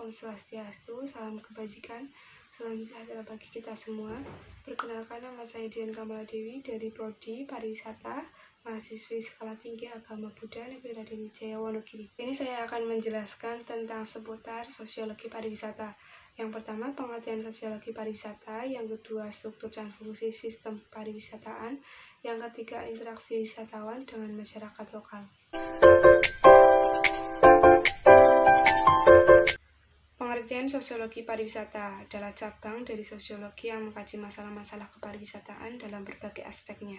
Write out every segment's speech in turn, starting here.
Om Swastiastu, salam kebajikan, salam sejahtera bagi kita semua. Perkenalkan, nama saya Dian Kamala Dewi dari Prodi Pariwisata, mahasiswi Sekolah Tinggi Agama Buddha Negeri Raden Wijaya Wonogiri. Ini saya akan menjelaskan tentang seputar sosiologi pariwisata. Yang pertama, pengertian sosiologi pariwisata. Yang kedua, struktur dan fungsi sistem pariwisataan. Yang ketiga, interaksi wisatawan dengan masyarakat lokal. Pengertian sosiologi pariwisata adalah cabang dari sosiologi yang mengkaji masalah-masalah kepariwisataan dalam berbagai aspeknya.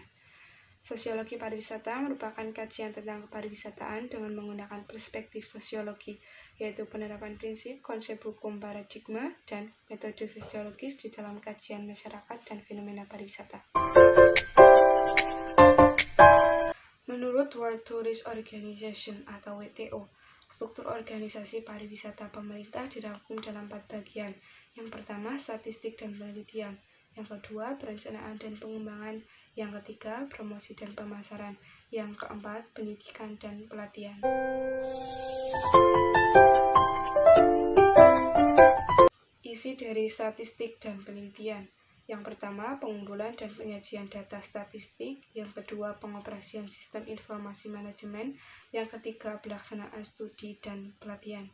Sosiologi pariwisata merupakan kajian tentang kepariwisataan dengan menggunakan perspektif sosiologi, yaitu penerapan prinsip, konsep hukum, paradigma, dan metode sosiologis di dalam kajian masyarakat dan fenomena pariwisata. Menurut World Tourist Organization atau WTO, struktur organisasi pariwisata pemerintah dirangkum dalam 4 bagian. Yang pertama, statistik dan penelitian. Yang kedua, perencanaan dan pengembangan. Yang ketiga, promosi dan pemasaran. Yang keempat, pendidikan dan pelatihan. Isi dari statistik dan penelitian. Yang pertama, pengumpulan dan penyajian data statistik. Yang kedua, pengoperasian sistem informasi manajemen. Yang ketiga, pelaksanaan studi dan pelatihan.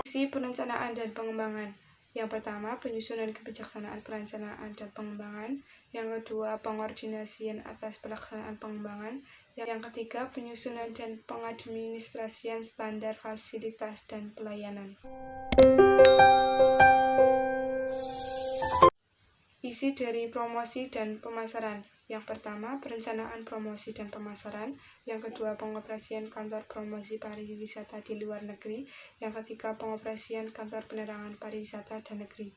Isi perencanaan dan pengembangan. Yang pertama, penyusunan kebijaksanaan perencanaan dan pengembangan. Yang kedua, pengordinasian atas pelaksanaan pengembangan. Yang ketiga, penyusunan dan pengadministrasian standar fasilitas dan pelayanan. Isi dari promosi dan pemasaran. Yang pertama, perencanaan promosi dan pemasaran. Yang kedua, pengoperasian kantor promosi pariwisata di luar negeri. Yang ketiga, pengoperasian kantor penerangan pariwisata dan negeri.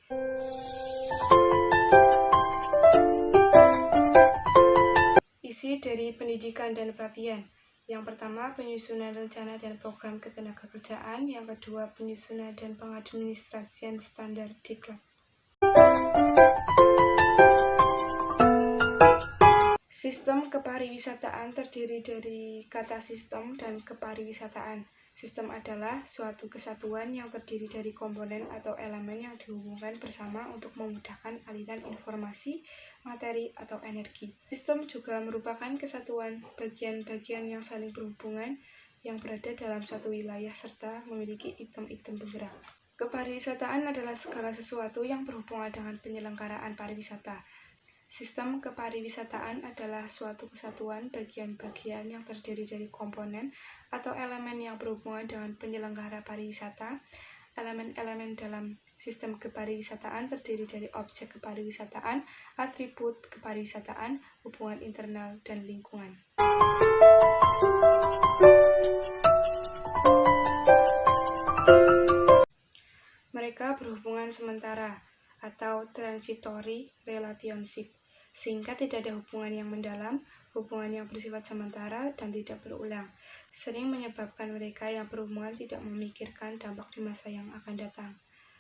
Isi dari pendidikan dan pelatihan. Yang pertama, penyusunan rencana dan program ketenagakerjaan. Yang kedua, penyusunan dan pengadministrasian standar diklat. Sistem kepariwisataan terdiri dari kata sistem dan kepariwisataan. Sistem adalah suatu kesatuan yang terdiri dari komponen atau elemen yang dihubungkan bersama untuk memudahkan aliran informasi, materi, atau energi. Sistem juga merupakan kesatuan bagian-bagian yang saling berhubungan yang berada dalam suatu wilayah serta memiliki item-item penggerak. Kepariwisataan adalah segala sesuatu yang berhubungan dengan penyelenggaraan pariwisata. Sistem kepariwisataan adalah suatu kesatuan bagian-bagian yang terdiri dari komponen atau elemen yang berhubungan dengan penyelenggara pariwisata. Elemen-elemen dalam sistem kepariwisataan terdiri dari objek kepariwisataan, atribut kepariwisataan, hubungan internal, dan lingkungan. Mereka berhubungan sementara atau transitory relationship, sehingga tidak ada hubungan yang mendalam, hubungan yang bersifat sementara dan tidak berulang, sering menyebabkan mereka yang berhubungan tidak memikirkan dampak di masa yang akan datang,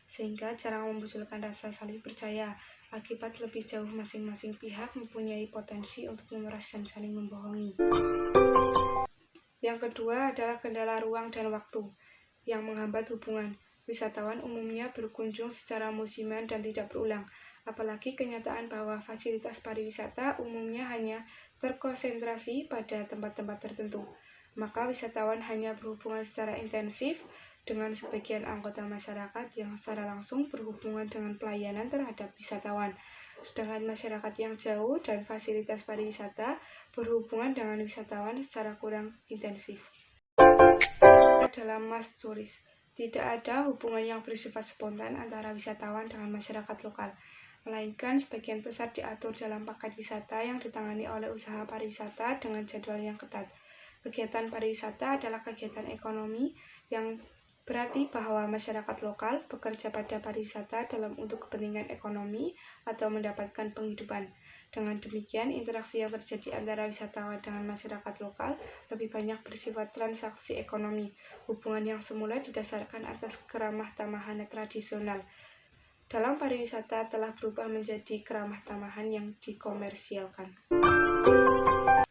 sehingga jarang memunculkan rasa saling percaya. Akibat lebih jauh masing-masing pihak mempunyai potensi untuk memeras dan saling membohongi. Yang kedua adalah kendala ruang dan waktu yang menghambat hubungan. Wisatawan umumnya berkunjung secara musiman dan tidak berulang, apalagi kenyataan bahwa fasilitas pariwisata umumnya hanya terkonsentrasi pada tempat-tempat tertentu. Maka wisatawan hanya berhubungan secara intensif dengan sebagian anggota masyarakat yang secara langsung berhubungan dengan pelayanan terhadap wisatawan. Sedangkan masyarakat yang jauh dan fasilitas pariwisata berhubungan dengan wisatawan secara kurang intensif. Dalam mass tourism, tidak ada hubungan yang bersifat spontan antara wisatawan dengan masyarakat lokal, melainkan sebagian besar diatur dalam paket wisata yang ditangani oleh usaha pariwisata dengan jadwal yang ketat. Kegiatan pariwisata adalah kegiatan ekonomi yang berarti bahwa masyarakat lokal bekerja pada pariwisata untuk kepentingan ekonomi atau mendapatkan penghidupan. Dengan demikian, interaksi yang terjadi antara wisatawan dengan masyarakat lokal lebih banyak bersifat transaksi ekonomi, hubungan yang semula didasarkan atas keramah tamahan tradisional. dalam pariwisata telah berubah menjadi keramah tamahan yang dikomersialkan.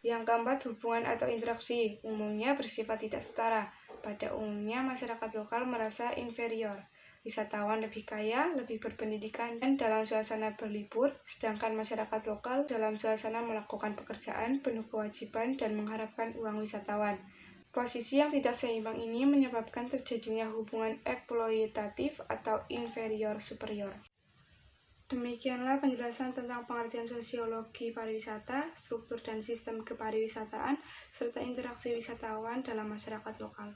Yang keempat, hubungan atau interaksi umumnya bersifat tidak setara. Pada umumnya, masyarakat lokal merasa inferior. Wisatawan lebih kaya, lebih berpendidikan, dan dalam suasana berlibur, sedangkan masyarakat lokal dalam suasana melakukan pekerjaan, penuh kewajiban, dan mengharapkan uang wisatawan. Posisi yang tidak seimbang ini menyebabkan terjadinya hubungan eksploitatif atau inferior-superior. Demikianlah penjelasan tentang pengertian sosiologi pariwisata, struktur dan sistem kepariwisataan, serta interaksi wisatawan dalam masyarakat lokal.